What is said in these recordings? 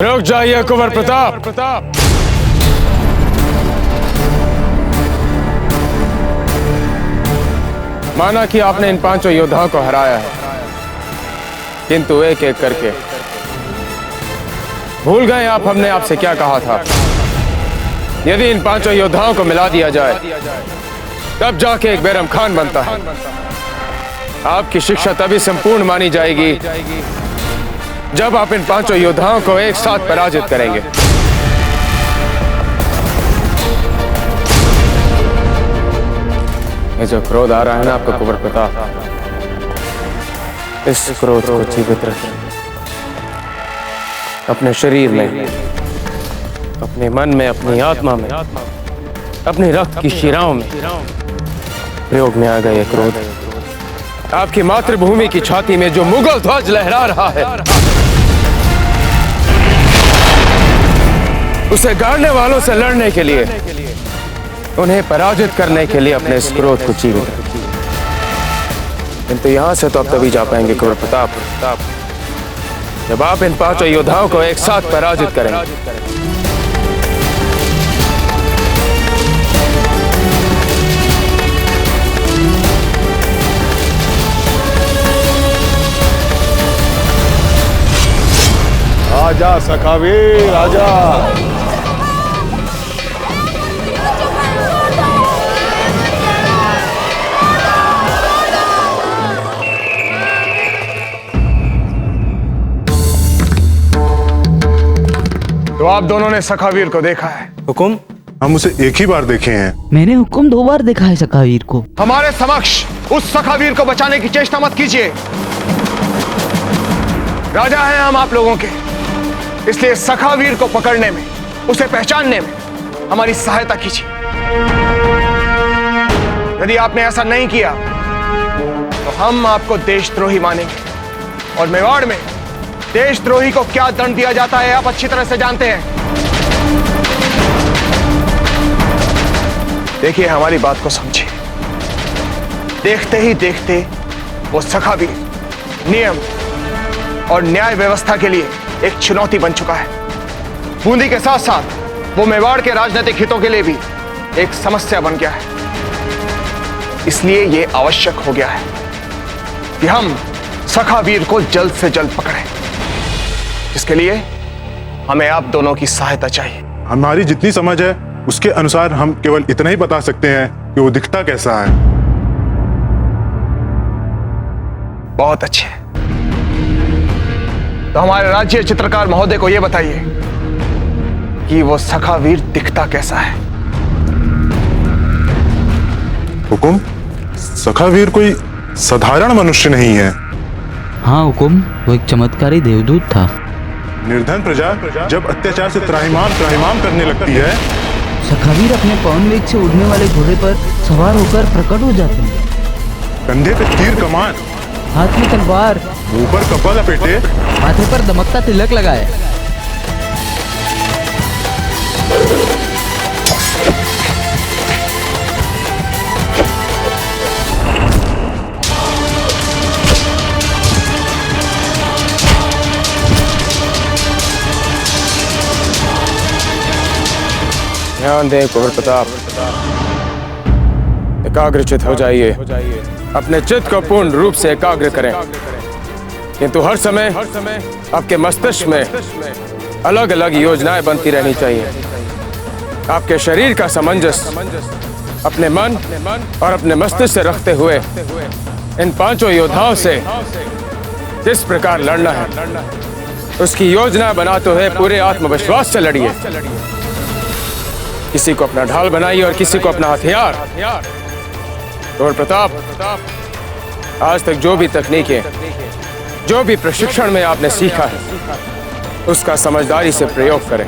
रुक जाइए कुंवर प्रताप। माना कि आपने इन पांचों योद्धाओं को हराया है, किंतु एक एक करके भूल गए आप हमने आपसे क्या कहा था। यदि इन पांचों योद्धाओं को मिला दिया जाए तब जाके एक बैरम खान बनता है। आपकी शिक्षा तभी संपूर्ण मानी जाएगी जब आप इन पांचों योद्धाओं को एक साथ पराजित करेंगे। ये जो क्रोध आ रहा है ना आपको कुंवर प्रताप, इस क्रोध को जीवित रखें अपने शरीर में, अपने मन में, अपनी आत्मा में, अपने रक्त की शिराओं में प्रयोग में आ गए। क्रोध आपकी मातृभूमि की छाती में जो मुगल ध्वज लहरा रहा है, उसे गाड़ने वालों से लड़ने के लिए, उन्हें पराजित करने के लिए अपने इस क्रोध को जीवित रखिए। किंतु यहां से तो आप तभी जा पाएंगे कुंवर प्रताप जब आप इन पांचों योद्धाओं को एक साथ पराजित करेंगे। आजा सखावीर आजा। तो आप दोनों ने सखावीर को देखा है? हुकुम, हम उसे एक ही बार देखे हैं। मैंने हुकुम 2 बार देखा है सखावीर को। हमारे समक्ष उस सखावीर को बचाने की चेष्टा मत कीजिए। राजा हैं हम आप लोगों के, इसलिए सखावीर को पकड़ने में, उसे पहचानने में हमारी सहायता कीजिए। यदि आपने ऐसा नहीं किया तो हम आपको देशद्रोही मानेंगे, और मेवाड़ में देशद्रोही को क्या दंड दिया जाता है आप अच्छी तरह से जानते हैं। देखिए, हमारी बात को समझिए। देखते ही देखते वो सखावीर नियम और न्याय व्यवस्था के लिए एक चुनौती बन चुका है। बूंदी के साथ साथ वो मेवाड़ के राजनीतिक हितों के लिए भी एक समस्या बन गया है। इसलिए यह आवश्यक हो गया है कि हम सखावीर को जल्द से जल्द पकड़ें, जिसके लिए हमें आप दोनों की सहायता चाहिए। हमारी जितनी समझ है उसके अनुसार हम केवल इतना ही बता सकते हैं कि वो दिखता कैसा है। बहुत अच्छे। तो हमारे राज्य चित्रकार महोदय को यह बताइए कि वो सखावीर दिखता कैसा है। हुकुम, सखावीर कोई साधारण मनुष्य नहीं है। हाँ हुकुम, वो एक चमत्कारी देवदूत था। निर्धन प्रजा जब अत्याचार से त्राहिमाम करने लगती है, सखावीर अपने पवन वेग से उड़ने वाले घोड़े पर सवार होकर प्रकट हो जाते हैं। कंधे पे तीर कमान, हाथ में तलवार, मुंह पर कपड़ा लपेटे, माथे पर दमकता तिलक लगाए। ध्यान दें कुंवर प्रताप, एकाग्रचित हो जाइए, अपने चित्त को पूर्ण रूप से एकाग्र करें। किंतु हर समय आपके मस्तिष्क में अलग अलग योजनाएं बनती रहनी चाहिए। आपके शरीर का सामंजस्य अपने मन और अपने मस्तिष्क से रखते हुए इन पांचों योद्धाओं से किस प्रकार लड़ना है, उसकी योजना बनाते हुए पूरे आत्मविश्वास से लड़िए। किसी को अपना ढाल बनाइए और किसी को अपना हथियार। कुंवर प्रताप, आज तक जो भी तकनीकें, जो भी प्रशिक्षण में आपने सीखा है, उसका समझदारी से प्रयोग करें।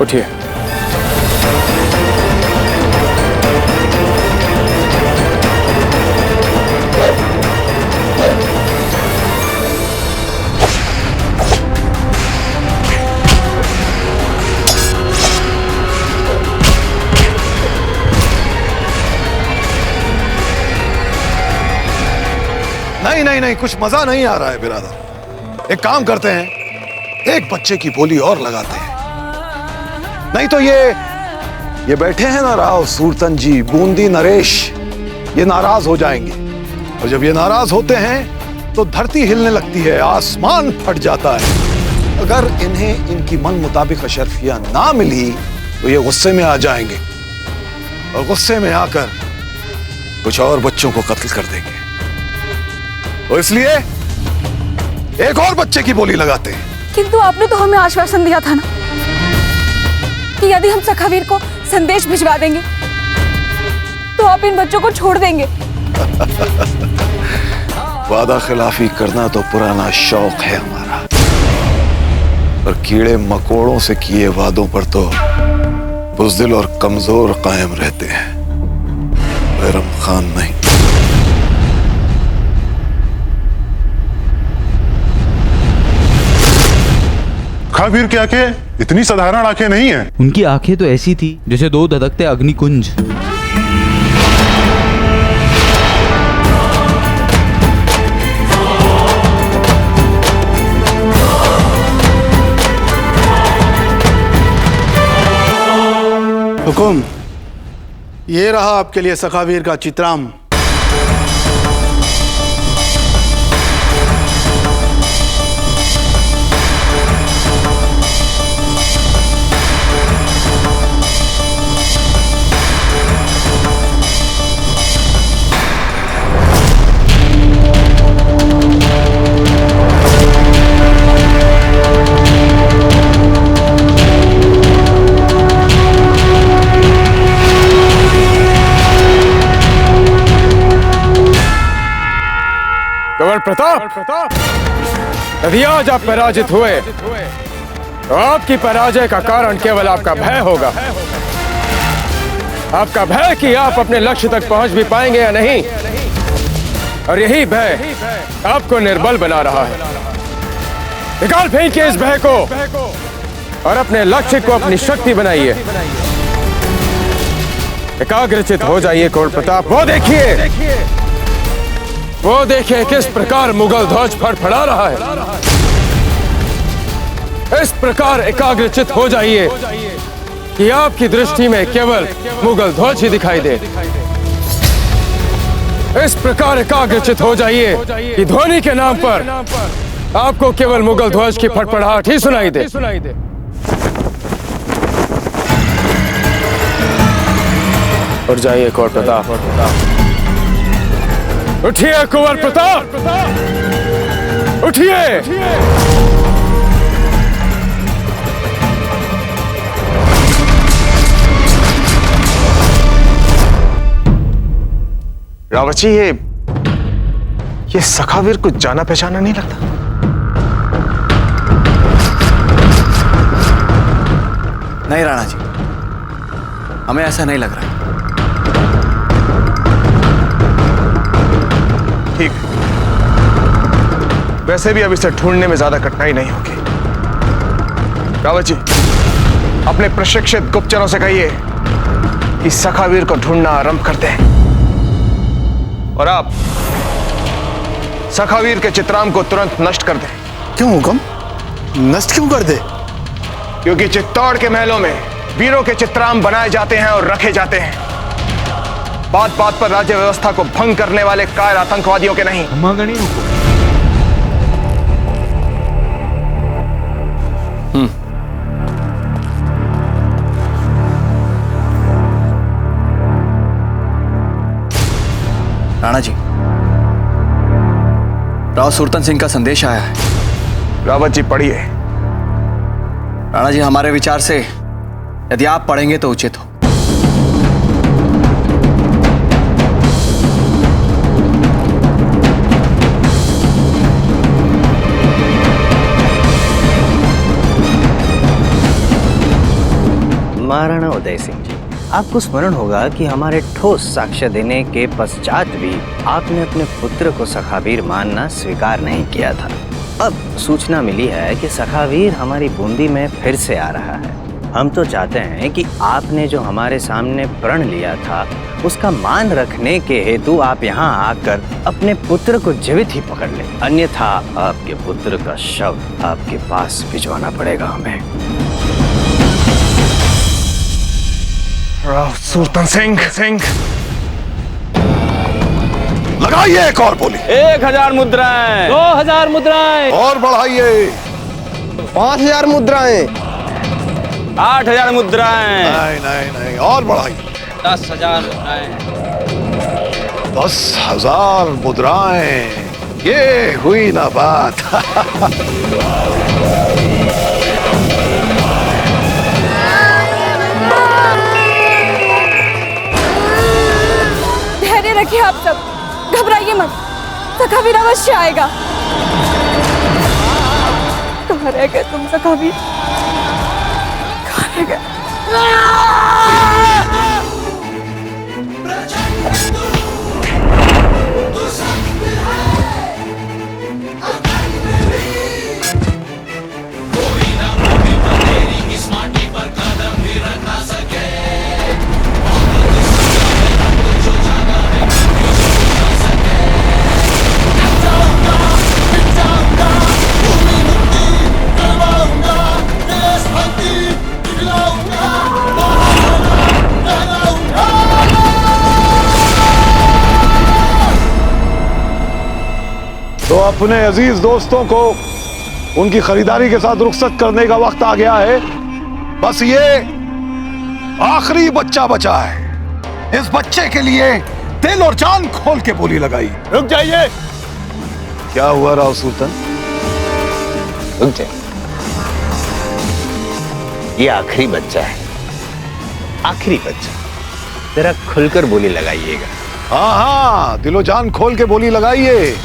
उठिए। नहीं, कुछ मजा नहीं आ रहा है बिरादर। एक काम करते हैं, एक बच्चे की बोली और लगाते हैं। नहीं तो ये बैठे हैं ना राव, सूरतन जी, बूंदी, नरेश, ये नाराज हो जाएंगे। और जब ये नाराज होते हैं तो धरती हिलने लगती है, आसमान फट जाता है। अगर इन्हें इनकी मन मुताबिक अशरफिया ना मिली तो ये गुस्से में आ जाएंगे और गुस्से में आकर कुछ और बच्चों को कत्ल कर देंगे। तो इसलिए एक और बच्चे की बोली लगाते हैं। किंतु आपने तो हमें आश्वासन दिया था ना कि यदि हम सखावीर को संदेश भिजवा देंगे तो आप इन बच्चों को छोड़ देंगे। वादा खिलाफी करना तो पुराना शौक है हमारा, पर कीड़े मकोड़ों से किए वादों पर तो बुज़दिल और कमजोर कायम रहते हैं, बैरम खान नहीं। सखावीर की आंखें इतनी साधारण आंखें नहीं है। उनकी आंखें तो ऐसी थी जैसे दो धधकते अग्निकुंज। हुकुम, ये रहा आपके लिए सखावीर का चित्राम। कंवर प्रताप, यदि आज आप पराजित हुए तो आपकी पराजय का कारण केवल आपका भय होगा। आपका भय कि आप अपने लक्ष्य तक पहुंच भी पाएंगे या नहीं, और यही भय आपको निर्बल बना रहा है। निकाल फेंकिए इस भय को और अपने लक्ष्य को अपनी शक्ति बनाइए। एकाग्रचित हो जाइए कंवर प्रताप। वो देखिए किस प्रकार मुगल ध्वज फड़फड़ा रहा है। इस प्रकार एकाग्रचित हो जाइए कि आपकी दृष्टि में केवल मुगल ध्वज ही दिखाई दे। इस प्रकार एकाग्रचित हो जाइए कि ध्वनि के नाम पर आपको केवल मुगल ध्वज की फड़फड़ाहट ही सुनाई दे। उठ जाइए कंवर प्रताप। उठिए कुंवर प्रताप, उठिए। रावत जी, ये सखावीर कुछ जाना पहचाना नहीं लगता। नहीं राणा जी, हमें ऐसा नहीं लग रहा। ठीक, वैसे भी अब इसे ढूंढने में ज्यादा कठिनाई नहीं होगी। रावत जी, अपने प्रशिक्षित गुप्तचरों से कहिए कि सखावीर को ढूंढना आरंभ करते हैं। और आप सखावीर के चित्राम को तुरंत नष्ट कर दें। क्यों हुकुम? नष्ट क्यों कर दे? क्योंकि चित्तौड़ के महलों में वीरों के चित्राम बनाए जाते हैं और रखे जाते हैं, बात बात पर राज्य व्यवस्था को भंग करने वाले कायर आतंकवादियों के नहीं। राणा जी, राव सुरतन सिंह का संदेश आया है। रावत जी, पढ़िए। राणा जी, हमारे विचार से यदि आप पढ़ेंगे तो उचित हो। महाराणा उदय सिंह जी, आपको स्मरण होगा कि हमारे ठोस साक्ष्य देने के पश्चात भी आपने अपने पुत्र को सखावीर मानना स्वीकार नहीं किया था। अब सूचना मिली है कि सखावीर हमारी बूंदी में फिर से आ रहा है। हम तो चाहते हैं कि आपने जो हमारे सामने प्रण लिया था उसका मान रखने के हेतु आप यहाँ आकर अपने पुत्र को जीवित ही पकड़ लें, अन्यथा आपके पुत्र का शव आपके पास भिजवाना पड़ेगा हमें। राव सुरतन सिंह लगाइए एक और बोली। 1000 मुद्राएं। 2000 मुद्राएं। और बढ़ाइए। 5000 मुद्राएं। 8000 मुद्राएं। नहीं नहीं नहीं, और बढ़ाइए। 10,000 मुद्राएं। 10,000 मुद्राएं। ये हुई ना बात। धैर्य रखिए आप सब, घबराइए मत, सखावीर अवश्य आएगा। कहाँ रह गए तुम सखावीर? कहाँ रह गए? तो अपने अजीज दोस्तों को उनकी खरीदारी के साथ रुखसत करने का वक्त आ गया है। बस ये आखिरी बच्चा बचा है। इस बच्चे के लिए दिल और जान खोल के बोली लगाई। रुक जाइए। क्या हुआ राव सुल्तान? रुक जाए, ये आखिरी बच्चा है, आखिरी बच्चा, जरा खुलकर बोली लगाइएगा। हाँ हाँ, दिलो जान खोल के बोली लगाइए।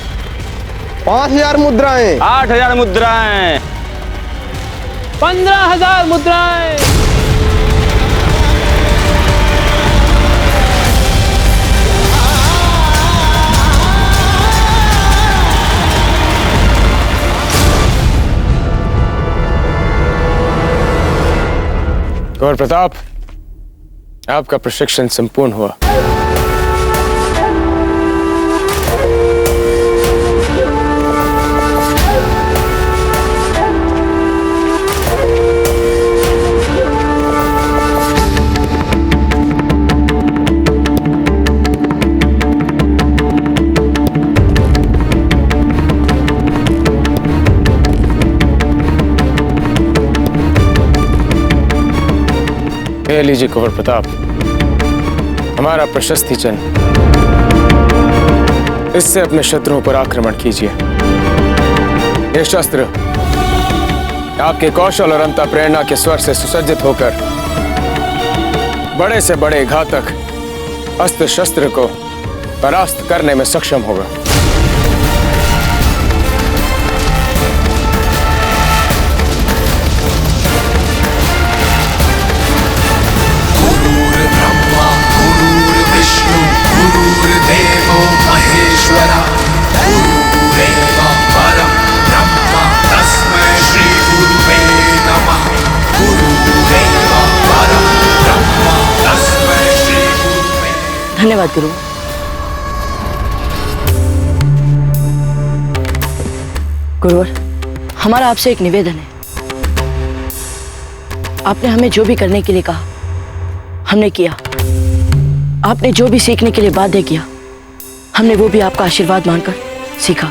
5000 मुद्राएं। 8000 मुद्राएं। 15,000 मुद्राएं। गौर प्रताप, आपका प्रशिक्षण संपूर्ण हुआ। ले लीजिए कुंवर प्रताप, हमारा प्रशस्ति चिन्ह। इससे अपने शत्रुओं पर आक्रमण कीजिए। ये शस्त्र आपके कौशल और अंतः प्रेरणा के स्वर से सुसज्जित होकर बड़े से बड़े घातक अस्त्र शस्त्र को परास्त करने में सक्षम होगा। धन्यवाद गुरु। गुरुवर, हमारा आपसे एक निवेदन है। आपने हमें जो भी करने के लिए कहा हमने किया। आपने जो भी सीखने के लिए बाध्य किया हमने वो भी आपका आशीर्वाद मानकर सीखा।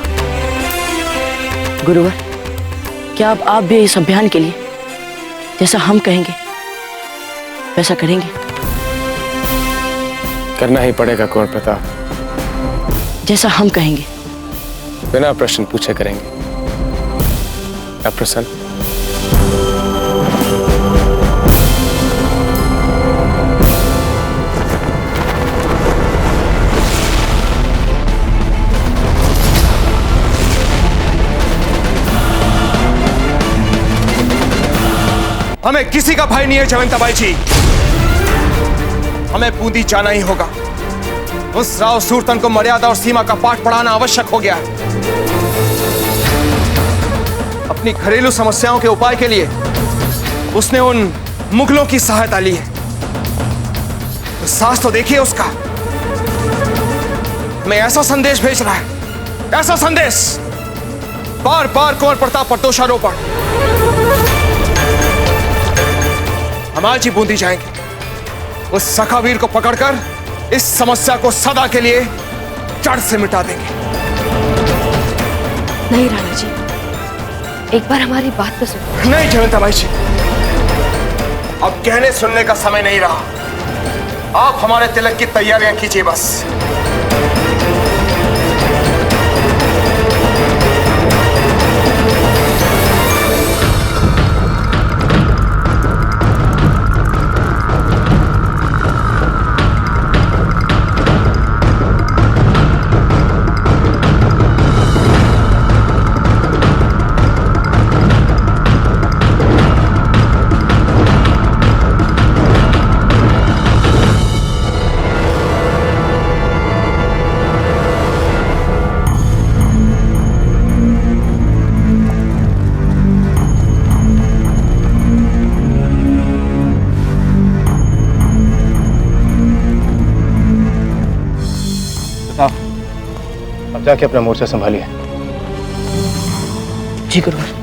गुरुवर, क्या आप भी इस अभियान के लिए जैसा हम कहेंगे वैसा करेंगे? करना ही पड़ेगा कुंवर प्रताप। जैसा हम कहेंगे। बिना प्रश्न पूछे करेंगे। आप प्रसन्न? हमें किसी का भय नहीं है जयवंताबाई जी। हमें बूंदी जाना ही होगा। उस राव सूरतन को मर्यादा और सीमा का पाठ पढ़ाना आवश्यक हो गया है। अपनी घरेलू समस्याओं के उपाय के लिए उसने उन मुगलों की सहायता ली है। तो साहस तो देखिए उसका। मैं ऐसा संदेश भेज रहा है, ऐसा संदेश, बार बार कुंवर प्रताप पर दोषारोपण। हम आज ही बूंदी जाएंगे, उस सखावीर को पकड़कर इस समस्या को सदा के लिए जड़ से मिटा देंगे। नहीं राणा जी, एक बार हमारी बात तो सुनो। नहीं जयवंताबाई जी, अब कहने सुनने का समय नहीं रहा। आप हमारे तिलक की तैयारियां कीजिए बस। अब जाके अपना मोर्चा संभालिए। जी गुरुवर।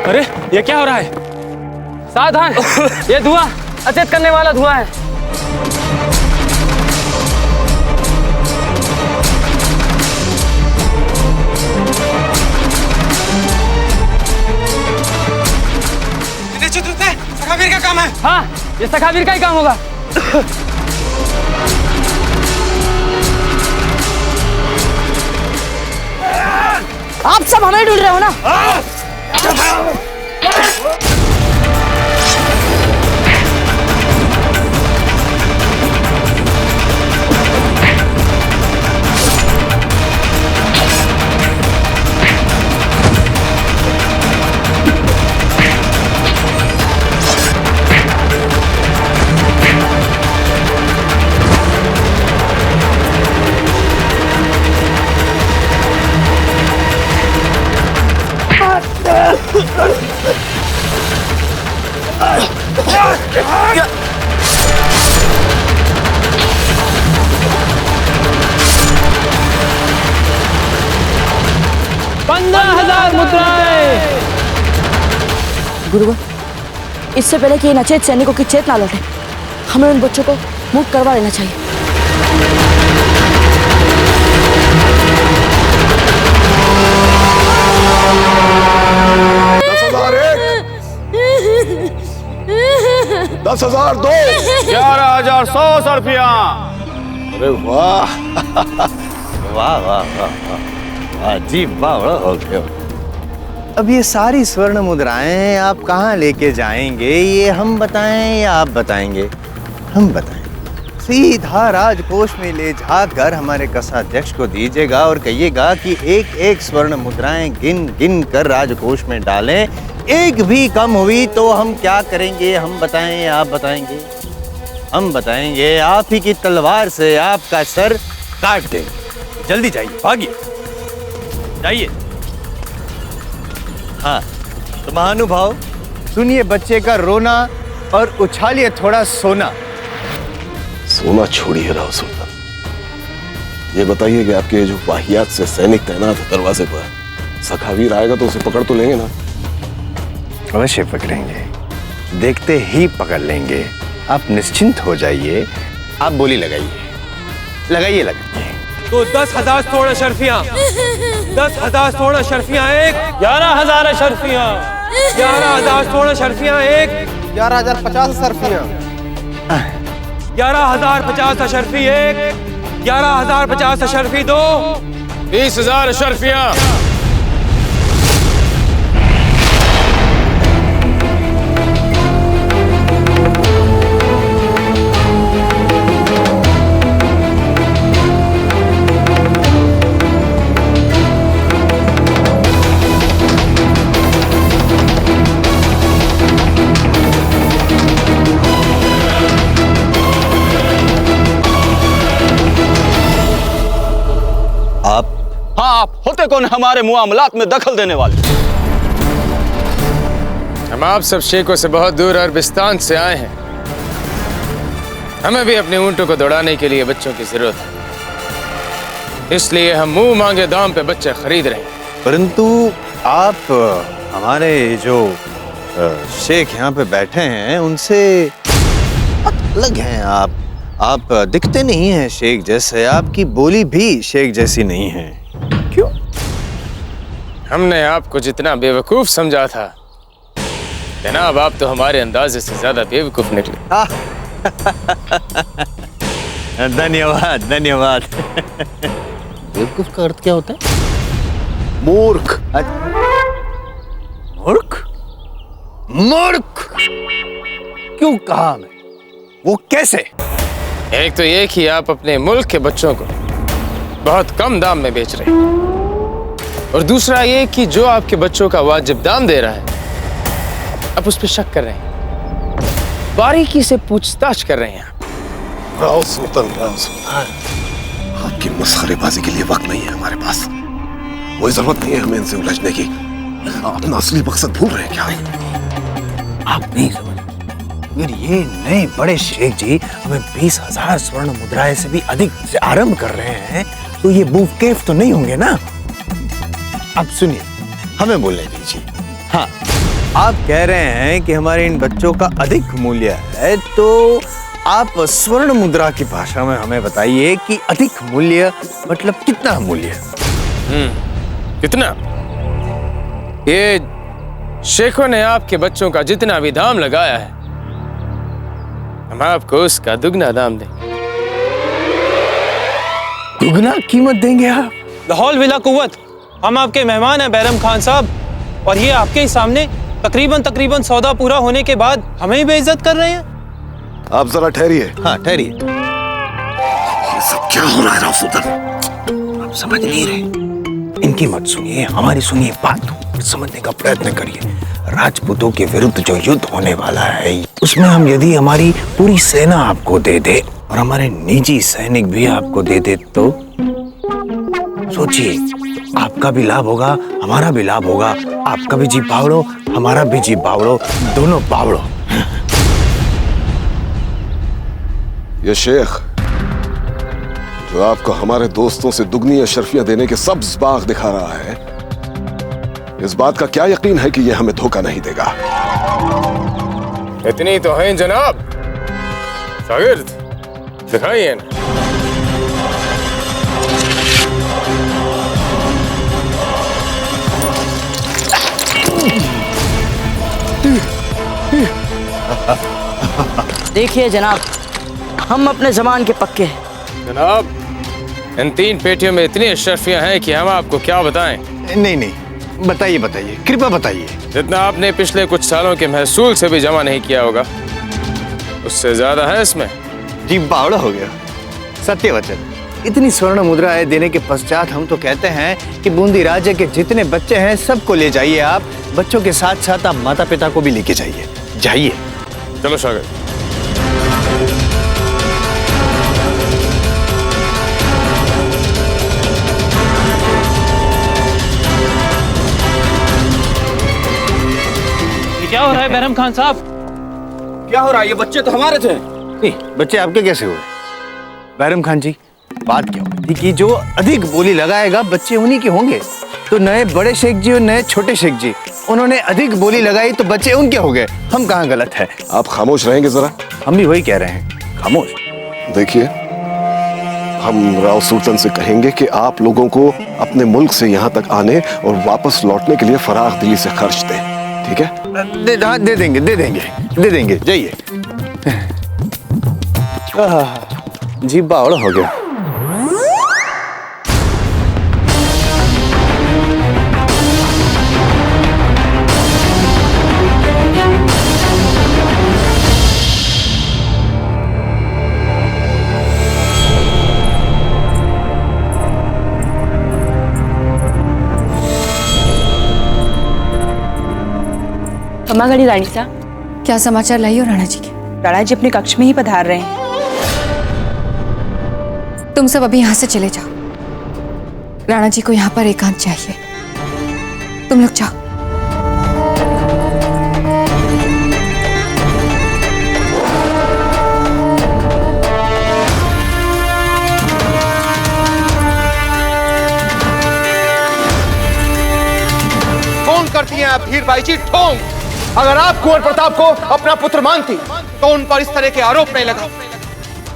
अरे ये क्या हो रहा है? सावधान, ये धुआं अचेत करने वाला धुआं है। सखावीर का काम है। हाँ, ये सखावीर का ही काम होगा। आप सब हमें ढूंढ रहे हो ना? गुरुवर, इससे पहले कि इन अचेत सैनिकों की चेत ना लौटे, हमें उन बच्चों को मुक्त करवा लेना चाहिए। 10,002 11,100 रुपया। अरे वाह वाह वाह वाह वाह जी वाह। ओके। अब ये सारी स्वर्ण मुद्राएं आप कहाँ लेके जाएंगे, ये हम बताएं या आप बताएंगे? हम बताएं। सीधा राजकोष में ले जाकर हमारे कसाध्यक्ष को दीजिएगा और कहिएगा कि एक एक स्वर्ण मुद्राएं गिन गिन कर राजकोष में डालें। एक भी कम हुई तो हम क्या करेंगे, हम बताएं या आप बताएंगे? हम बताएंगे, आप ही की तलवार से आपका सर काट देंगे। जल्दी जाइए, भागिए, जाइए। हाँ तो महानुभाव, सुनिए बच्चे का रोना और उछालिए थोड़ा सोना। सोना छोड़िए राव सुल्तान, ये बताइए कि आपके जो वाहियात से सैनिक तैनात है दरवाजे पर, सखावीर आएगा तो उसे पकड़ तो लेंगे ना? अवश्य पकड़ेंगे, देखते ही पकड़ लेंगे। आप निश्चिंत हो जाइए। आप बोली लगाइए, लगाइए लगाइए। तो 10,000 स्वर्ण शर्फियां, 10,000 स्वर्ण शर्फियां एक, 11,000 शर्फियां, 11,000 स्वर्ण शर्फियां एक, 11,050 शर्फियां, 11,050 अशर्फी एक, 11,050 अशर्फी दो, 20,000 अशर्फियां। आप होते कौन हमारे मुआमलात में दखल देने वाले? हम आप सब शेखों से बहुत दूर अरबिस्तान से आए हैं। हमें भी अपने ऊंटों को दौड़ाने के लिए बच्चों की जरूरत है, इसलिए हम मुंह मांगे दाम पे बच्चे खरीद रहे हैं। परंतु आप हमारे जो शेख यहाँ पे बैठे हैं उनसे अलग हैं। आप दिखते नहीं हैं शेख जैसे, आपकी बोली भी शेख जैसी नहीं है। क्यों? हमने आपको जितना बेवकूफ समझा था, जनाब आप तो हमारे अंदाजे से ज्यादा बेवकूफ निकले। धन्यवाद धन्यवाद। बेवकूफ का अर्थ क्या होता है? मूर्ख। मूर्ख? मूर्ख क्यों कहा मैं? वो कैसे? एक तो ये कि आप अपने मुल्क के बच्चों को बहुत कम दाम में बेच रहे हैं, और दूसरा ये कि जो आपके बच्चों का वाजिब दाम दे रहा है आप उस पर शक कर रहे हैं, बारीकी से पूछताछ कर रहे हैं। राव सुल्तान, आपकी मस्खरेबाजी के लिए वक्त नहीं है हमारे पास। कोई जरूरत नहीं है हमें इनसे उलझने की। अपना असली मकसद भूल रहे हैं क्या? आप नहीं समझ, अगर ये नए बड़े शेख जी हमें 20,000 स्वर्ण मुद्राएं से भी अधिक से आरंभ कर रहे हैं तो ये बेवकूफ तो नहीं होंगे ना? अब सुनिए, हमें बोलने दीजिए। हाँ, आप कह रहे हैं कि हमारे इन बच्चों का अधिक मूल्य है, तो आप स्वर्ण मुद्रा की भाषा में हमें बताइए कि अधिक मूल्य मतलब कितना मूल्य? कितना? ये शेखों ने आपके बच्चों का जितना भी दाम लगाया है, हम आपको उसका दुगना दाम देंगे। दुगना कीमत देंगे आप? लाहौल विला कुव्वत, हम आपके मेहमान हैं बैरम खान साहब, और ये आपके ही सामने तकरीबन सौदा पूरा होने के बाद हमें ही बेइज्जत कर रहे हैं। आप जरा ठहरिए। हाँ ठहरिए। ये सब क्या हो रहा है राव सुल्तान? आप समझ नहीं रहे, इनकी मत सुनिए, हमारी सुनिए बात, समझने का प्रयत्न करिए। राजपूतों के विरुद्ध जो युद्ध होने वाला है उसमें हम यदि हमारी पूरी सेना आपको दे दे और हमारे निजी सैनिक भी आपको दे दे तो सोचिए, आपका भी लाभ होगा, हमारा भी लाभ होगा। आपका भी जी बावड़ो, हमारा भी जी बावड़ो, दोनों बावड़ो। ये शेख जो आपको हमारे दोस्तों से दुगनी अशर्फियां देने के सब्ज बाग दिखा रहा है, इस बात का क्या यकीन है कि यह हमें धोखा नहीं देगा? इतनी तो है जनाब। शागिर्द दिखाइए ना। देखिए जनाब, हम अपने जमान के पक्के हैं। जनाब, इन 3 पेटियों में इतनी अशर्फियां हैं कि हम आपको क्या बताएं। नहीं, बताइए बताइए, कृपया बताइए। जितना आपने पिछले कुछ सालों के महसूल से भी जमा नहीं किया होगा, उससे ज्यादा है इसमें। जी बावड़ा हो गया। सत्य वचन, इतनी स्वर्ण मुद्राएं देने के पश्चात हम तो कहते हैं कि बूंदी राज्य के जितने बच्चे हैं सबको ले जाइए। आप बच्चों के साथ साथ आप माता पिता को भी लेके जाइए। चलो शागिर्द। हो रहा है बैरम खान साहब? क्या हो रहा है? ये बच्चे तो हमारे थे। नहीं, बच्चे आपके कैसे हुए? बैरम खान जी, बात क्या हुई थी कि जो अधिक बोली लगाएगा बच्चे उन्हीं के होंगे। तो नए बड़े शेख जी और नए छोटे शेख जी, उन्होंने अधिक बोली लगाई तो बच्चे उनके हो गए। हम कहाँ गलत है? आप खामोश रहेंगे जरा? हम भी वही कह रहे हैं, खामोश। देखिए, हम राव सुल्तान से कहेंगे कि आप लोगों को अपने मुल्क से यहाँ तक आने और वापस लौटने के लिए फराग दिली से खर्च दें, ठीक है? दे देंगे, जाइए। जी बावड़ हो गया। खमागढ़ी रानी साहब, क्या समाचार लाई हो राणा जी के? राणा जी अपने कक्ष में ही पधार रहे हैं। तुम सब अभी यहाँ से चले जाओ। राणा जी को यहाँ पर एकांत चाहिए। तुम लोग जाओ। कौन करती हैं आप हीरबाई जी ढोंग? अगर आप कुंवर प्रताप को अपना पुत्र मानती तो उन पर इस तरह के आरोप नहीं लगा।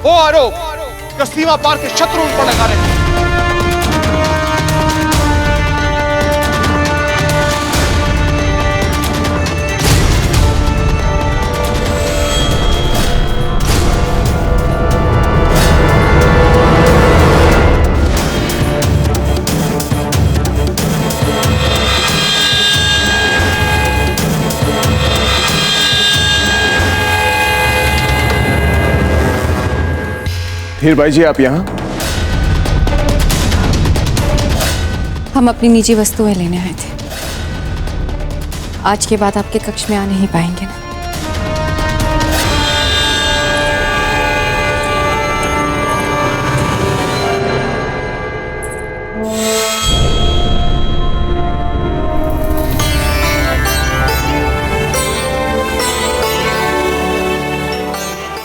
वो आरोप जो सीमा पार के शत्रु उन पर लगा रहे हैं। हीरबाई जी, आप यहाँ? हम अपनी निजी वस्तुएं लेने आए थे। आज के बाद आपके कक्ष में आ नहीं पाएंगे ना?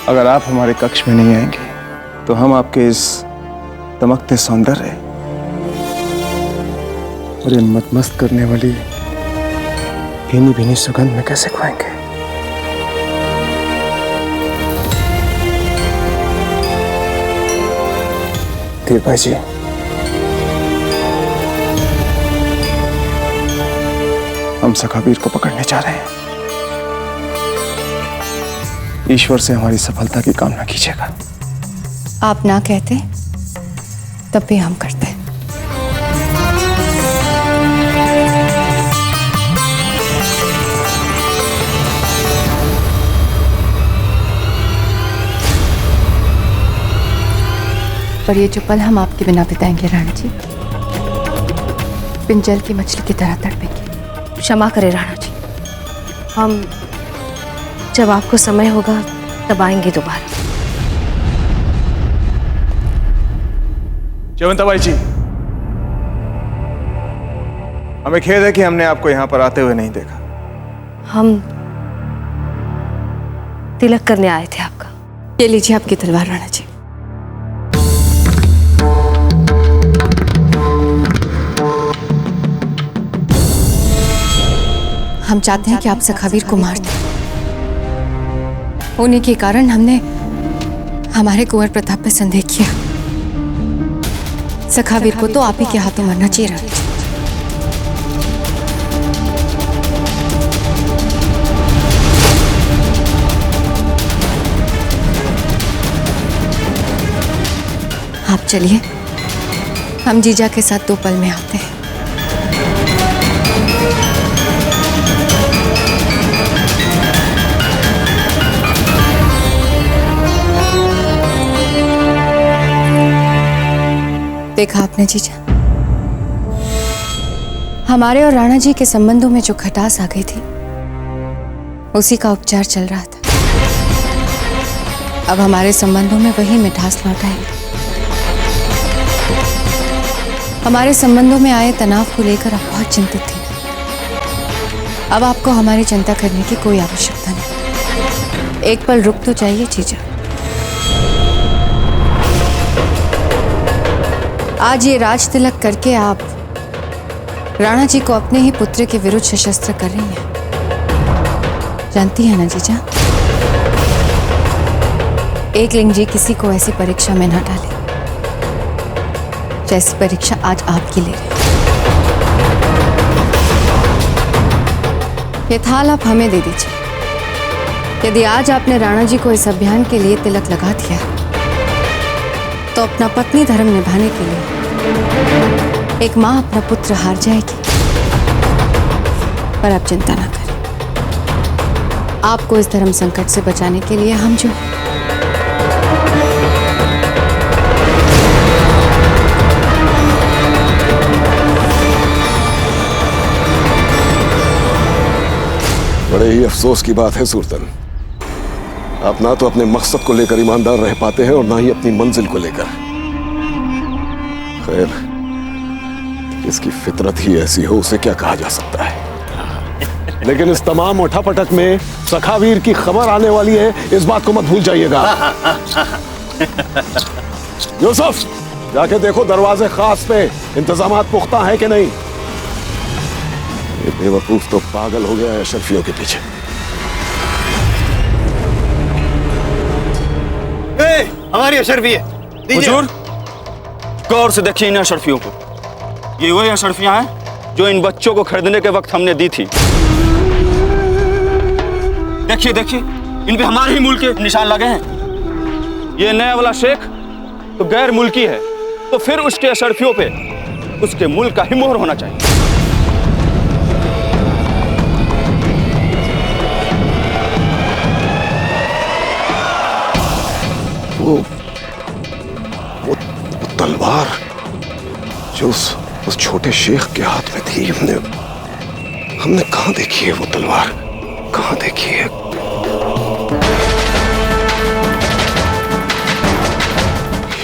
अगर आप हमारे कक्ष में नहीं आएंगे तो हम आपके इस दमकते सौंदर्य और इन मतमस्त करने वाली भीनी भीनी सुगंध में कैसे खुआएंगे? हीरबाई जी, हम सखावीर को पकड़ने जा रहे हैं। ईश्वर से हमारी सफलता की कामना कीजिएगा। आप ना कहते तब भी हम करते। पर ये जो पल हम आपके बिना बिताएंगे राणा जी, बिन जल की मछली की तरह तड़पेंगे। क्षमा करें राणा जी, हम जब आपको समय होगा तब आएंगे दोबारा। जयवंताबाई जी, हमें खेद है कि हमने आपको यहां पर आते हुए नहीं देखा। हम तिलक करने आए थे आपका। ये लीजिए आपकी तलवार राणा जी। हम चाहते हैं कि आप सखावीर को मार दें। उन्हीं के कारण हमने हमारे कुंवर प्रताप पे संदेह किया। सखावीर को तो आप ही के हाथों मरना चाहिए राणा जी। आप चलिए, हम जीजा के साथ 2 पल में आते हैं। देखा आपने जीजा, हमारे और राणा जी के संबंधों में जो खटास आ गई थी उसी का उपचार चल रहा था। अब हमारे संबंधों में वही मिठास लौट आएगी। हमारे संबंधों में आए तनाव को लेकर आप बहुत चिंतित थी। अब आपको हमारी चिंता करने की कोई आवश्यकता नहीं। एक पल रुक तो चाहिए जीजा। आज ये राज तिलक करके आप राणा जी को अपने ही पुत्र के विरुद्ध सशस्त्र कर रही हैं, जानती है ना जीजा? एकलिंग जी किसी को ऐसी परीक्षा में न डाले जैसी परीक्षा आज आपकी ले रहे हैं। ये थाल आप हमें दे दीजिए। यदि आज आपने राणा जी को इस अभियान के लिए तिलक लगा दिया तो अपना पत्नी धर्म निभाने के लिए एक माँ अपना पुत्र हार जाएगी। पर आप चिंता ना करें, आपको इस धर्म संकट से बचाने के लिए हम जो हैं। बड़े ही अफसोस की बात है सुल्तान, आप ना तो अपने मकसद को लेकर ईमानदार रह पाते हैं और ना ही अपनी मंजिल को लेकर। खैर, इसकी फितरत ही ऐसी हो, उसे क्या कहा जा सकता है। लेकिन इस तमाम उठापटक में सखावीर की खबर आने वाली है, इस बात को मत भूल जाइएगा। यूसुफ, जाके देखो दरवाजे खास पे इंतजामात पुख्ता है कि नहीं। ये बेवकूफ तो पागल हो गया है अशरफियों के पीछे। हमारी अशरफी है। हुजूर, गौर से देखिए इन अशरफियों को। ये वही अशरफियां हैं जो इन बच्चों को खरीदने के वक्त हमने दी थी। देखिए देखिए, इन पे हमारे ही मुल्क के निशान लगे हैं। ये नया वाला शेख तो गैर मुल्की है, तो फिर उसके अशरफियों पे उसके मुल्क का ही मोहर होना चाहिए। वो तलवार जो उस छोटे शेख के हाथ में थी, हमने कहां देखी है? वो तलवार कहां देखी है?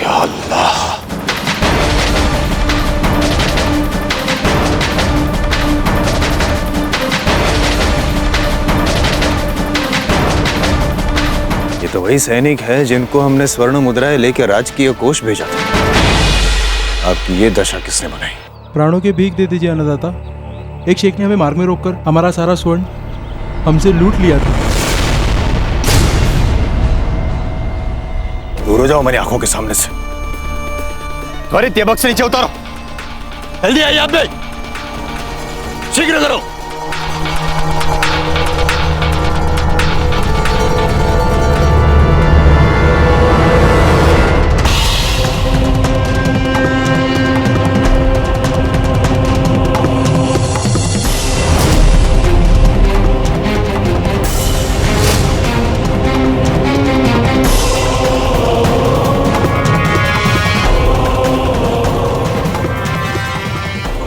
या अल्लाह, ये तो वही सैनिक है जिनको हमने स्वर्ण मुद्राएं लेकर राजकीय कोष भेजा था। आपकी ये दशा किसने बनाई? प्राणों के भीख दे दीजिए अन्नदाता। एक शेख ने हमें मार्ग में रोककर हमारा सारा स्वर्ण हमसे लूट लिया था। दूर हो जाओ मेरी आंखों के सामने से। त्वरित ये बक्से नीचे उतारो। जल्दी आइए आप भी, शीघ्र करो।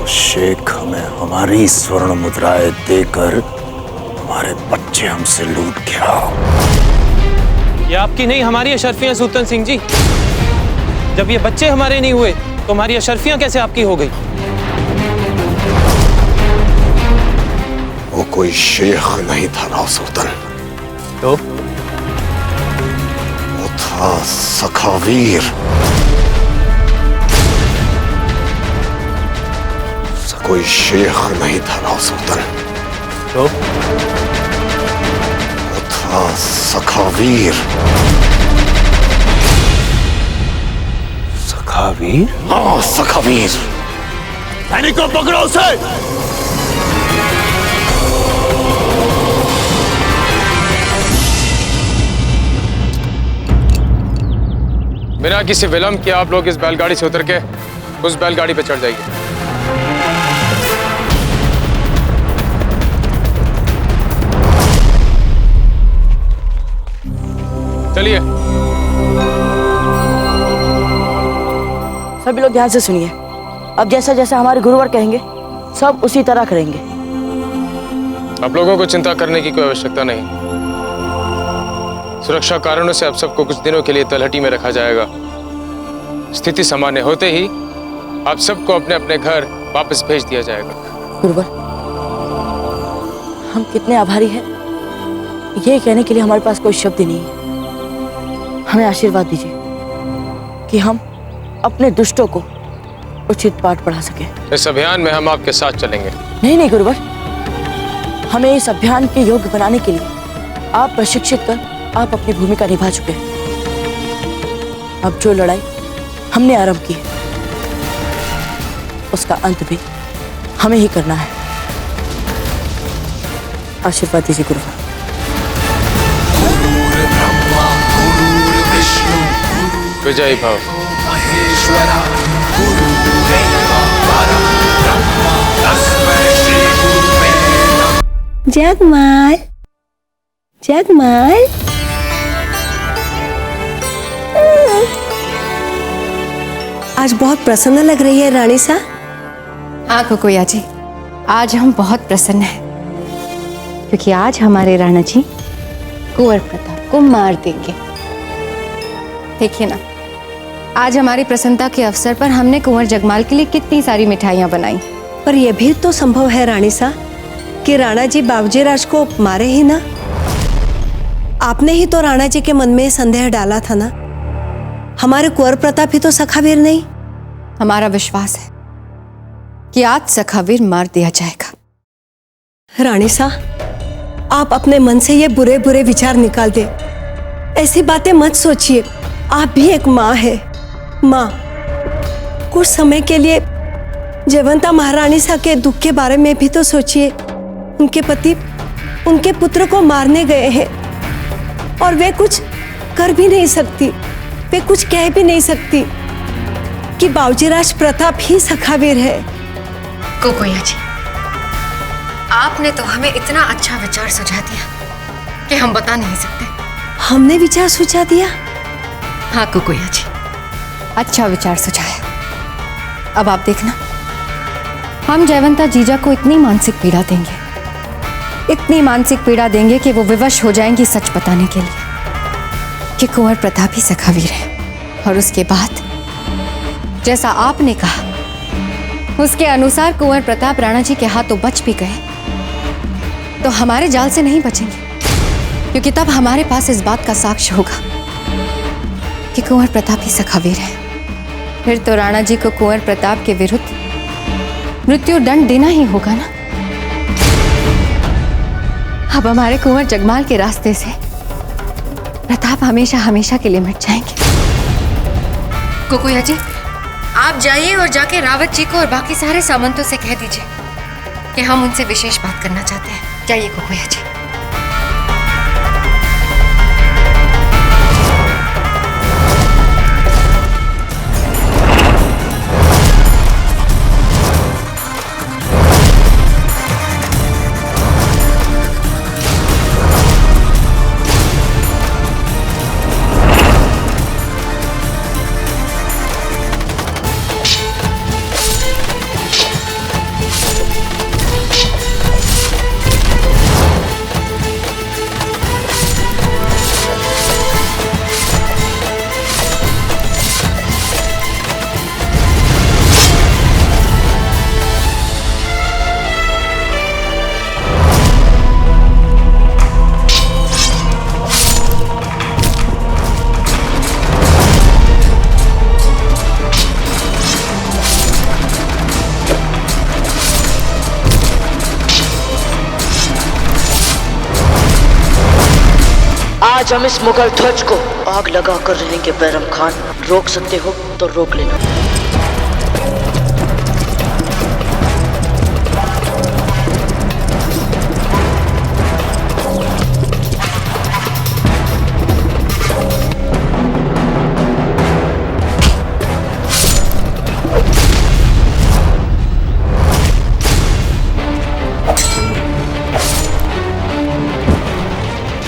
शेख हमें हमारी स्वर्ण मुद्राएं देकर हमारे बच्चे हमसे लूट गया। ये आपकी नहीं हमारी अशरफियां सुल्तान सिंह जी। जब ये बच्चे हमारे नहीं हुए तो हमारी अशरफियां कैसे आपकी हो गई? वो कोई शेख नहीं था राव सुल्तान, तो वो था सखावीर। कोई शेख नहीं था राव सुल्तान, तो वो था सखावीर। सखावीर? हाँ, सखावीर। सैनिकों को पकड़ो उसे। बिना किसी विलंब के आप लोग इस बैलगाड़ी से उतर के उस बैलगाड़ी पे चढ़ जाइए। चलिए। सभी लोग ध्यान से सुनिए। अब जैसा जैसा हमारे गुरुवर कहेंगे सब उसी तरह करेंगे। आप लोगों को चिंता करने की कोई आवश्यकता नहीं। सुरक्षा कारणों से आप सबको कुछ दिनों के लिए तलहटी में रखा जाएगा। स्थिति सामान्य होते ही आप सबको अपने अपने घर वापस भेज दिया जाएगा। गुरुवर, हम कितने आभारी हैं ये कहने के लिए हमारे पास कोई शब्द ही नहीं है। हमें आशीर्वाद दीजिए कि हम अपने दुष्टों को उचित पाठ पढ़ा सके। इस अभियान में हम आपके साथ चलेंगे। नहीं नहीं गुरुवर, हमें इस अभियान के योग्य बनाने के लिए आप प्रशिक्षित कर आप अपनी भूमिका निभा चुके हैं। अब जो लड़ाई हमने आरंभ की है उसका अंत भी हमें ही करना है। आशीर्वाद दीजिए गुरुवर। विजयी भव। जगमाल जगमाल, आज बहुत प्रसन्न लग रही है रानी सा। हाँ कुकुया जी, आज हम बहुत प्रसन्न हैं क्योंकि आज हमारे राणा जी कुंवर प्रताप को मार देंगे। देखिए ना, आज हमारी प्रसन्नता के अवसर पर हमने कुंवर जगमाल के लिए कितनी सारी मिठाइयाँ बनाई। पर यह भी तो संभव है रानी सा कि राणा जी बाबूजी राज को मारे ही ना। आपने ही तो राणा जी के मन में संदेह डाला था ना। हमारे कुंवर प्रताप ही तो सखावीर नहीं। हमारा विश्वास है कि आज सखावीर मार दिया जाएगा। रानी सा, आप अपने मन से ये बुरे बुरे विचार निकाल दे। ऐसी बातें मत सोचिए। आप भी एक माँ है। माँ, कुछ समय के लिए जयवंता महारानी सा के दुख के बारे में भी तो सोचिए। उनके पति उनके पुत्र को मारने गए हैं और वे कुछ कर भी नहीं सकती, वे कुछ कह भी नहीं सकती कि बाबूजीराज प्रताप ही सखावीर है। कुकुया जी, आपने तो हमें इतना अच्छा विचार सुझा दिया कि हम बता नहीं सकते। हमने विचार सुझा दिया? हाँ कुकुया जी, अच्छा विचार सुझाया। अब आप देखना, हम जयवंता जीजा को इतनी मानसिक पीड़ा देंगे, इतनी मानसिक पीड़ा देंगे कि वो विवश हो जाएंगी सच बताने के लिए कि कुंवर प्रताप ही सखावीर है। और उसके बाद जैसा आपने कहा उसके अनुसार कुंवर प्रताप राणा जी के हाथों बच भी गए तो हमारे जाल से नहीं बचेंगे, क्योंकि तब हमारे पास इस बात का साक्ष्य होगा कि कुंवर प्रताप ही सखावीर है। फिर तो राणा जी को कुंवर प्रताप के विरुद्ध मृत्यु दंड देना ही होगा ना। अब हमारे कुंवर जगमाल के रास्ते से प्रताप हमेशा हमेशा के लिए मिट जाएंगे। कुकुया जी, आप जाइए और जाके रावत जी को और बाकी सारे सामंतों से कह दीजिए कि हम उनसे विशेष बात करना चाहते हैं। जाइए कुकुया जी। आज हम इस मुगल ध्वज को आग लगा कर रहेंगे। बैरम खान, रोक सकते हो तो रोक लेना।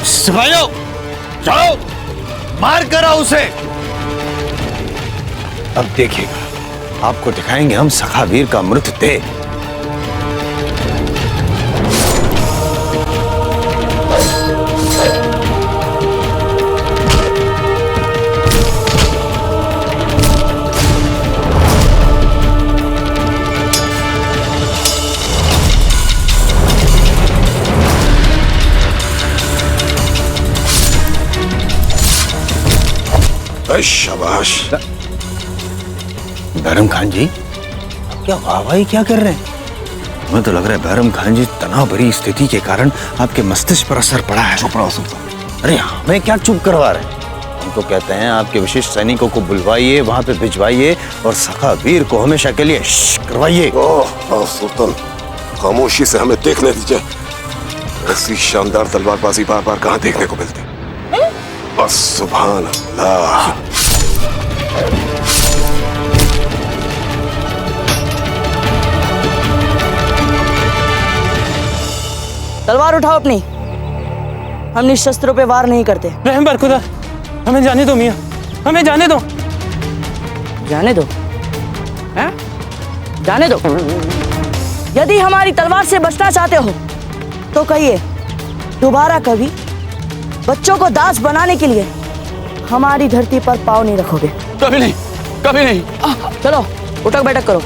सिपाहियों, चलो मार करा उसे। अब देखिएगा, आपको दिखाएंगे हम सखावीर का मृतदेह। शाबाश। बैरम खान जी, आप क्या वाहवाही क्या कर रहे हैं? हमें तो लग रहा है बैरम खान जी, तनाव भरी स्थिति के कारण आपके मस्तिष्क पर असर पड़ा है। चुप रहो सुल्तान। अरे हमें क्या चुप करवा रहे हैं? हम तो कहते हैं आपके विशिष्ट सैनिकों को बुलवाइए, वहां पे भिजवाइए और सखा वीर को हमेशा के लिए करवाइए। ओह सुल्तान, खामोशी से हमें देखने दीजिए। ऐसी शानदार तलवारबाजी बार बार कहाँ देखने को मिलती। बस सुभान अल्लाह। तलवार उठाओ अपनी। हम निशस्त्रों पे वार नहीं करते। रहम बर खुदा, हमें जाने दो मियाँ, हमें जाने दो। जाने दो? हैं? जाने दो। यदि हमारी तलवार से बचना चाहते हो तो कहिए, दोबारा कभी बच्चों को दास बनाने के लिए हमारी धरती पर पाँव नहीं रखोगे। कभी नहीं, कभी नहीं। चलो उठक बैठक करो।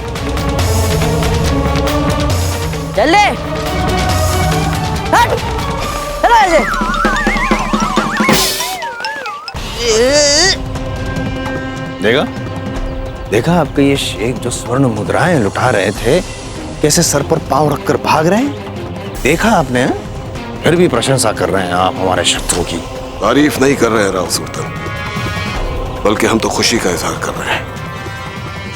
चले चलो ऐसे। देखा देखा आपके ये शेख जो स्वर्ण मुद्राएं लुटा रहे थे, कैसे सर पर पांव रखकर भाग रहे हैं? देखा आपने? फिर भी प्रशंसा कर रहे हैं आप हमारे शत्रु की। तारीफ नहीं कर रहे हैं राव सुल्तान, बल्कि हम तो खुशी का इजहार कर रहे हैं।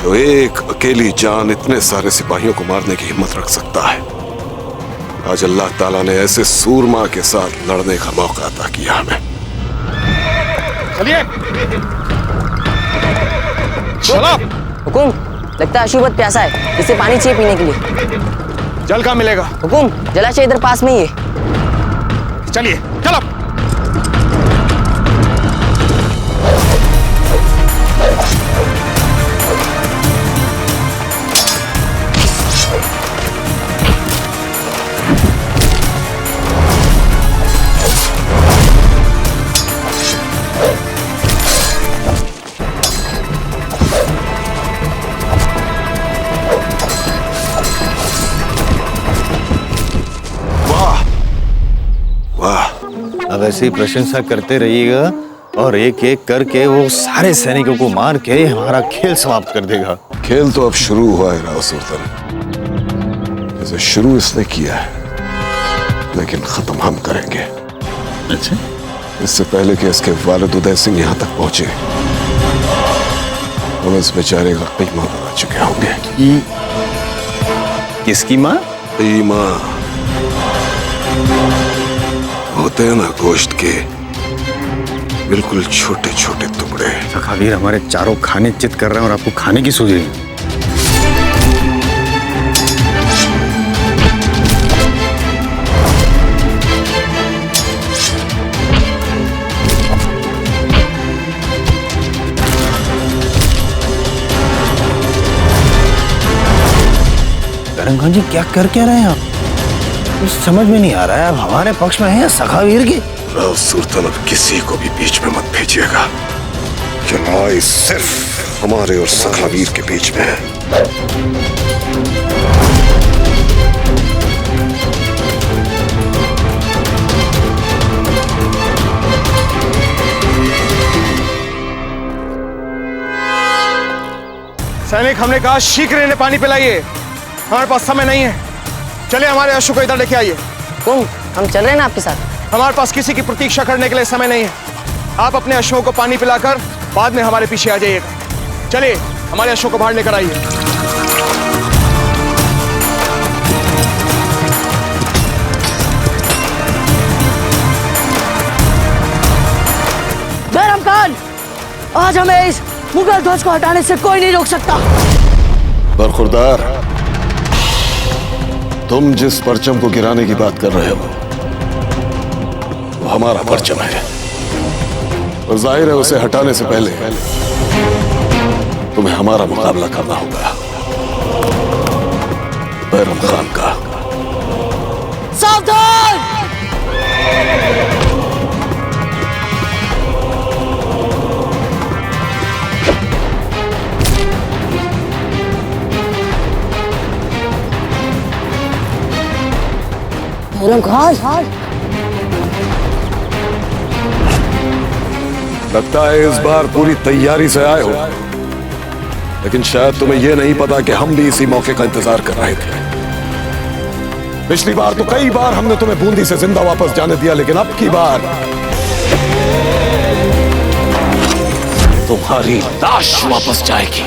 जो एक अकेली जान इतने सारे सिपाहियों को मारने की हिम्मत रख सकता है, आज अल्लाह ताला ने ऐसे सूरमा के साथ लड़ने का मौका अता किया हमें। चलिए चलो। हुकुम, लगता है अशुभत प्यासा है, इसे पानी चाहिए पीने के लिए। जल कहाँ मिलेगा? हुकुम, जलाशय इधर पास में ही है। चलिए चलो। अब ऐसी प्रशंसा करते रहिएगा और एक एक करके वो सारे सैनिकों को मार के हमारा खेल समाप्त कर देगा। खेल तो अब शुरू हुआ है राव सुल्तान। इसे शुरू इसने किया है, लेकिन खत्म हम करेंगे। अच्छा? इससे पहले कि इसके वालिद उदय सिंह यहाँ तक पहुंचे, हम इस बेचारे का कीमा बना चुके होंगे। किसकी माँ? कीमा होते हैं ना, गोश्त के बिल्कुल छोटे छोटे टुकड़े। सखावीर हमारे चारों खाने चित कर रहे हैं और आपको खाने की सूझ रही है। बैरम खान जी क्या कर क्या रहे हैं आप? कुछ समझ में नहीं आ रहा है। अब हमारे पक्ष में है या सखावीर के? राव सुल्तान, अब किसी को भी बीच में मत भेजिएगा। लड़ाई सिर्फ हमारे और सखावीर के बीच में है। सैनिक, हमने कहा शीघ्र इन्हें पानी पिलाइए, हमारे पास समय नहीं है। चलिए हमारे अश्व को इधर लेके आइए। हम चल रहे हैं ना आपके साथ। हमारे पास किसी की प्रतीक्षा करने के लिए समय नहीं है। आप अपने अश्वों को पानी पिलाकर बाद में हमारे पीछे आ जाइएगा। चलिए हमारे अश्वों को बाहर लेकर आइए। बैरम खान, आज हमें इस मुगल ध्वज को हटाने से कोई नहीं रोक सकता। बरखुरदार, तुम जिस परचम को गिराने की बात कर रहे हो वो हमारा परचम है, और जाहिर है उसे हटाने से पहले तुम्हें हमारा मुकाबला करना होगा, बैरम खान का। सावधान! लगता है इस बार पूरी तैयारी से आए हो, लेकिन शायद तुम्हें यह नहीं पता कि हम भी इसी मौके का इंतजार कर रहे थे। पिछली बार तो कई बार हमने तुम्हें बूंदी से जिंदा वापस जाने दिया, लेकिन अब की बार तुम्हारी लाश वापस जाएगी।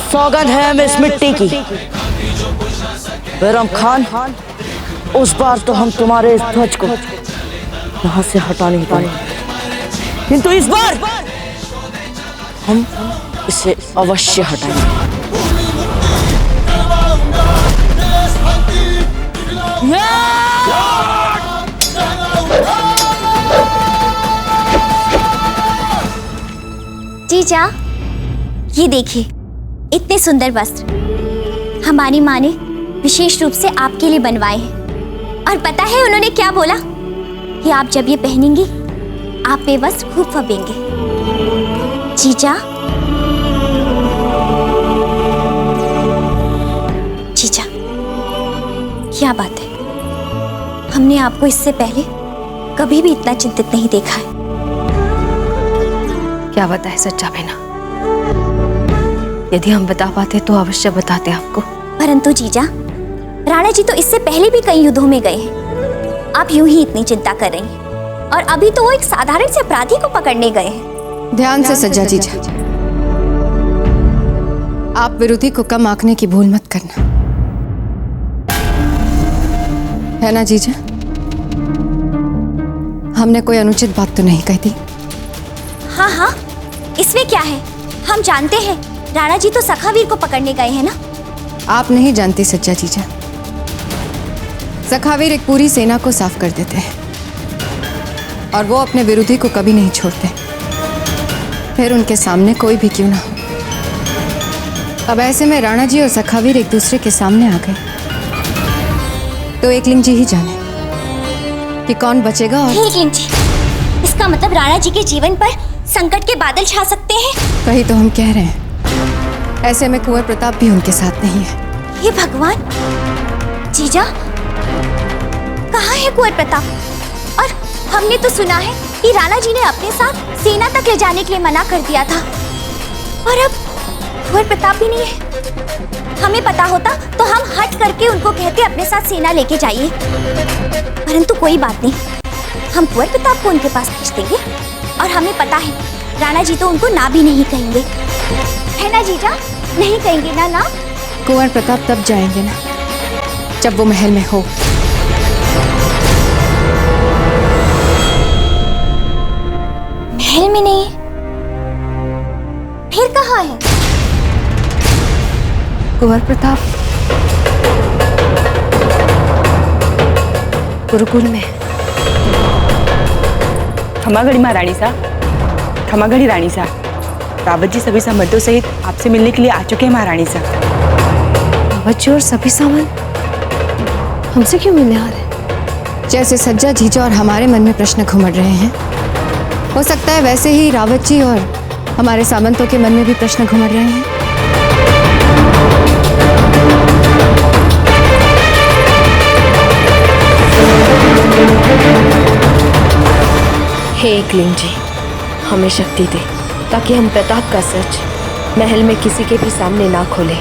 सौगंध है हमें इस मिट्टी की, बैरम खान, उस बार तो हम तुम्हारे इस ध्वज को यहाँ से हटा नहीं पाए, किंतु इस बार हम इसे अवश्य हटाएंगे। जीजा, ये देखिए, इतने सुंदर वस्त्र हमारी माँ ने विशेष रूप से आपके लिए बनवाए हैं। और पता है उन्होंने क्या बोला? कि आप जब ये पहनेंगी आप ये वस्त्र खूब फबेंगे। जीजा, जीजा, क्या बात है, हमने आपको इससे पहले कभी भी इतना चिंतित नहीं देखा है। क्या बताए सच्चा बेना? यदि हम बता पाते तो अवश्य बताते आपको। परंतु जीजा, राणा जी तो इससे पहले भी कई युद्धों में गए हैं। आप यूं ही इतनी चिंता कर रही हैं, और अभी तो वो एक साधारण से अपराधी को पकड़ने गए हैं। ध्यान से सज्जा जीजा, आप विरोधी को कम आंकने की भूल मत करना, है ना जीजा? हमने कोई अनुचित बात तो नहीं कही थी? हाँ हाँ, इसमें क्या है, हम जानते हैं राणा जी तो सखावीर को पकड़ने गए हैं ना। आप नहीं जानती सच्चा जीजा, सखावीर एक पूरी सेना को साफ कर देते हैं और वो अपने विरोधी को कभी नहीं छोड़ते, फिर उनके सामने कोई भी क्यों ना हो। अब ऐसे में राणा जी और सखावीर एक दूसरे के सामने आ गए तो एकलिंग जी ही जाने कि कौन बचेगा। और एकलिंग जी, इसका मतलब राणा जी के जीवन पर संकट के बादल छा सकते हैं। वही तो हम कह रहे हैं, ऐसे में कुंवर प्रताप भी उनके साथ नहीं है। हे भगवान, जीजा, कहाँ है कुंवर प्रताप? और हमने तो सुना है कि राणा जी ने अपने साथ सेना तक ले जाने के लिए मना कर दिया था, और अब कुंवर प्रताप भी नहीं है। हमें पता होता तो हम हट करके उनको कहते अपने साथ सेना लेके जाइए, परंतु कोई बात नहीं, हम कुंवर प्रताप को उनके पास भेज देंगे। और हमें पता है राणा जी तो उनको ना भी नहीं कहेंगे, है ना जीजा? नहीं कहेंगे ना? ना, कुंवर प्रताप तब जाएंगे ना जब वो महल में हो। महल में नहीं, फिर कहाँ है? कुंवर प्रताप गुरुकुल में। खमागढ़ी महारानी साहब, खमागढ़ी रानी साहब, रावत जी सभी सामंतों सहित आपसे मिलने के लिए आ चुके हैं महारानी साहब। रावत जी और सभी सामंत हमसे क्यों मिलने आ रहे हैं? जैसे सज्जा जीजा और हमारे मन में प्रश्न घुमड़ रहे हैं, हो सकता है वैसे ही रावत जी और हमारे सामंतों के मन में भी प्रश्न घुमड़ रहे हैं। हे एकलिंग जी, हमें शक्ति दे ताकि हम प्रताप का सच महल में किसी के भी सामने ना खोलें।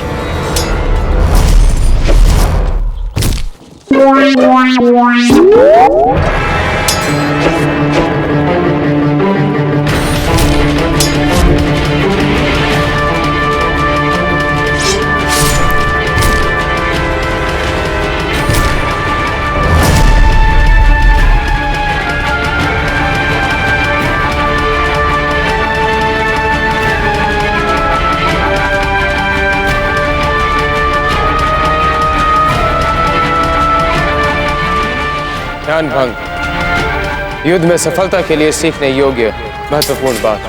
ध्यान भंग युद्ध में सफलता के लिए सीखने योग्य महत्वपूर्ण बात।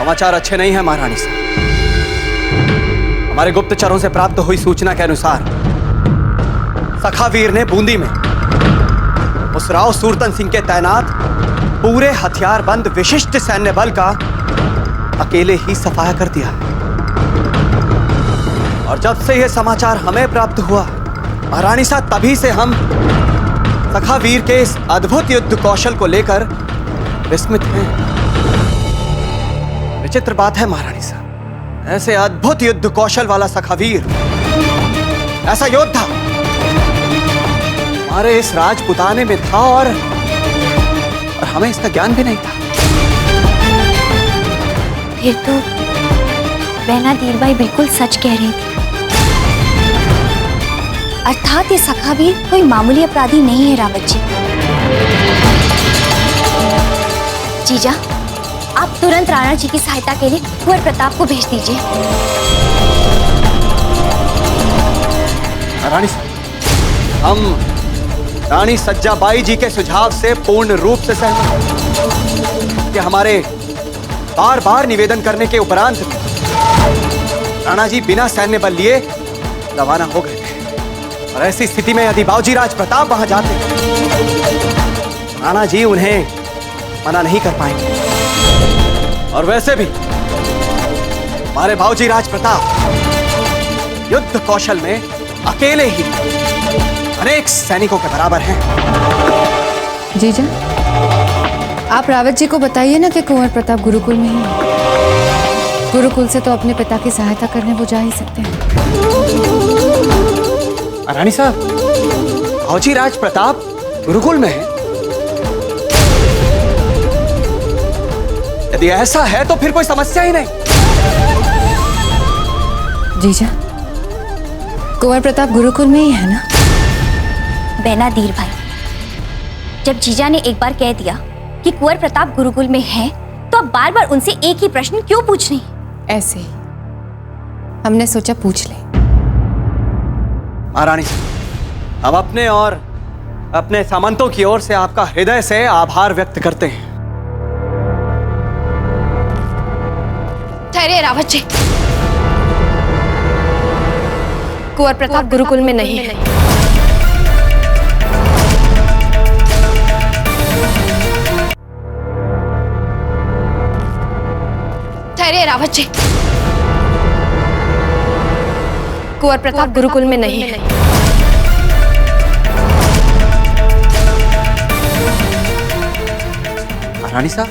समाचार अच्छे नहीं है महारानी साहब। हमारे गुप्तचरों से प्राप्त हुई सूचना के अनुसार सखावीर ने बूंदी में उस राव सूरतन सिंह के तैनात पूरे हथियारबंद विशिष्ट सैन्य बल का अकेले ही सफाया कर दिया है। और जब से यह समाचार हमें प्राप्त हुआ महारानी साहब, तभी से हम सखावीर के इस अद्भुत युद्ध कौशल को लेकर विस्मित हैं। विचित्र बात है महारानी साहब, ऐसे अद्भुत युद्ध कौशल वाला सखावीर, ऐसा योद्धा हमारे इस राजपुताने में था और हमें इसका ज्ञान भी नहीं था। फिर तो बहना धीरबाई बिल्कुल सच कह रही थी। अर्थात ये सखावीर कोई मामूली अपराधी नहीं है रावत जी। जीजा, आप तुरंत राणा जी की सहायता के लिए कुंवर प्रताप को भेज दीजिए। रानी साहब, हम रानी सज्जाबाई जी के सुझाव से पूर्ण रूप से सहमत हैं कि हमारे बार बार निवेदन करने के उपरांत राणा जी बिना सैन्य बल लिए रवाना हो गए थे। और ऐसी स्थिति में यदि बाबूजी राज प्रताप वहां जाते, राणा जी उन्हें मना नहीं कर पाएंगे। और वैसे भी हमारे बाबूजी राज प्रताप युद्ध कौशल में अकेले ही अनेक सैनिकों के बराबर हैं। जीजा, आप रावत जी को बताइए ना कि कुंवर प्रताप गुरुकुल में ही है। गुरुकुल से तो अपने पिता की सहायता करने वो जा ही सकते हैं। रानी साहब, बाबूजी राज प्रताप गुरुकुल में है? यदि ऐसा है तो फिर कोई समस्या ही नहीं। जीजा, कुंवर प्रताप गुरुकुल में ही है ना? बहना धीरबाई, जब जीजा ने एक बार कह दिया कि कुंवर प्रताप गुरुकुल में है, तो अब बार बार उनसे एक ही प्रश्न क्यों पूछनी? ऐसे ही हमने सोचा पूछ ले। महारानी साहब, हम अपने और अपने सामंतों की ओर से आपका हृदय से आभार व्यक्त करते हैं। ठहरे रावत जी, कुंवर प्रताप गुरुकुल में नहीं है। ठहरे रावत जी, कुंवर प्रताप गुरुकुल में नहीं है। रानी साहब,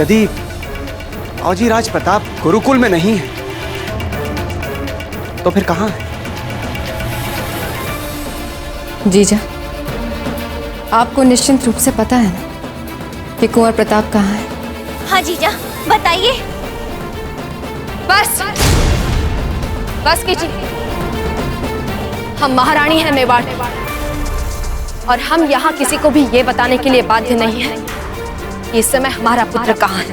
यदि बाबूजी राज प्रताप गुरुकुल में नहीं है तो फिर कहां है? जीजा, आपको निश्चित रूप से पता है ना कि कुंवर प्रताप कहाँ है? हाँ जीजा, बताइए। बस कीजिए। हम महारानी हैं मेवाड़, और हम यहाँ किसी को भी ये बताने के लिए बाध्य नहीं हैं कि इस समय हमारा पुत्र कहाँ है।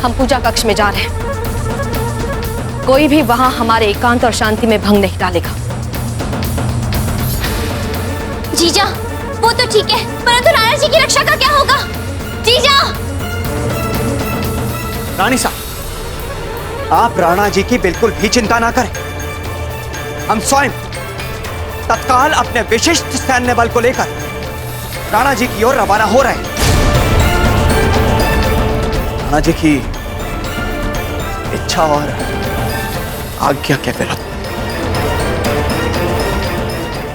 हम पूजा कक्ष में जा रहे हैं। कोई भी वहां हमारे एकांत और शांति में भंग नहीं डालेगा। जीजा, वो तो ठीक है, परंतु राणा जी की रक्षा का क्या होगा? जीजा! रानी साहब, आप राणा जी की बिल्कुल भी चिंता ना करें। हम स्वयं तत्काल अपने विशिष्ट सैन्य बल को लेकर राणा जी की ओर रवाना हो रहे हैं। राणा जी की इच्छा और आज्ञा के विरुद्ध।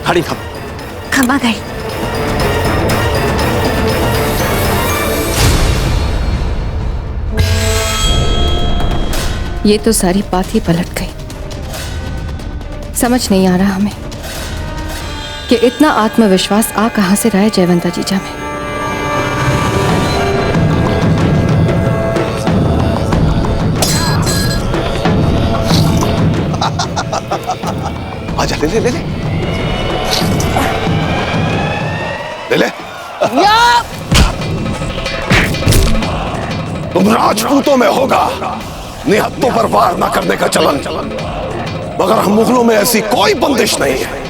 खड़ी खमा गई। ये तो सारी बात ही पलट गई। समझ नहीं आ रहा हमें कि इतना आत्मविश्वास आ कहां से रहा है जयवंता जीजा में। आजा, ले ले ले ले ले ले। तुम राजपूतों में होगा निहत्तों पर वार न करने का चलन, मगर हम मुगलों में ऐसी कोई बंदिश नहीं है।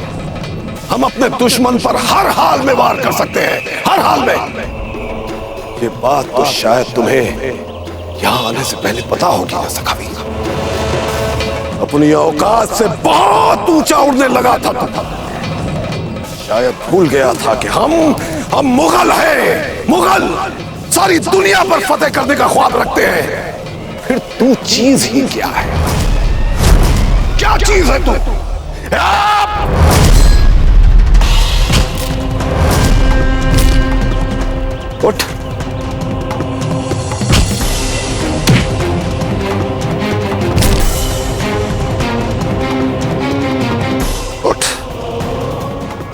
हम अपने दुश्मन पर हर हाल में वार कर सकते हैं, हर हाल में। ये बात तो शायद तुम्हें यहां आने से पहले पता होगी ना सखावी। अपनी औकात से बहुत ऊंचा उड़ने लगा था तुम। शायद भूल गया था कि हम मुगल हैं। मुगल सारी दुनिया पर फतेह करने का ख्वाब रखते हैं। फिर तू चीज ही क्या है? क्या चीज है तू? उठ। उठ।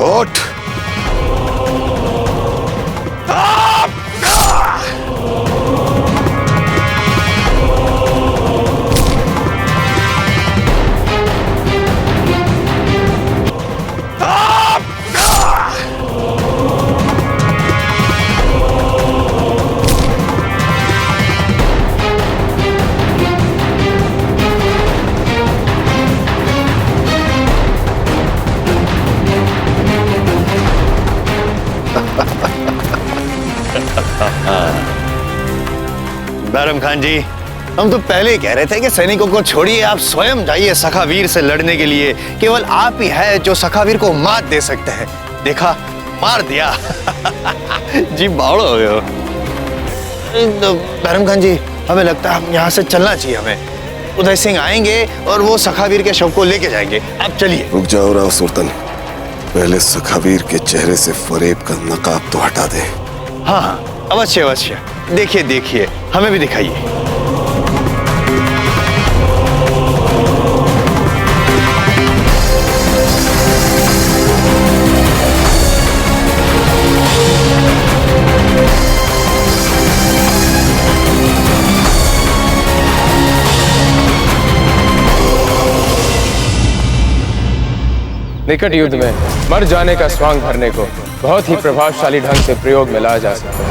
उठ। बैरम खान जी, हम तो पहले ही कह रहे थे कि सैनिकों को छोड़िए, आप स्वयं जाइए सखावीर से लड़ने के लिए। केवल आप ही है जो सखावीर को मात दे सकते हैं। देखा, मार दिया। जी बावड़ हो गए हो। तो बैरम खान जी, हमें लगता है हम यहाँ से चलना चाहिए। हमें उदय सिंह आएंगे और वो सखावीर के शव को लेके जाएंगे। आप चलिए। रुक जाओ राव सुल्तान, पहले सखावीर के चेहरे से फरेब का नकाब तो हटा दे। हाँ हाँ, अवश्य अवश्य। देखिए देखिए, हमें भी दिखाइए। निकट युद्ध में मर जाने का स्वांग भरने को बहुत ही प्रभावशाली ढंग से प्रयोग में लाया जा सकता है।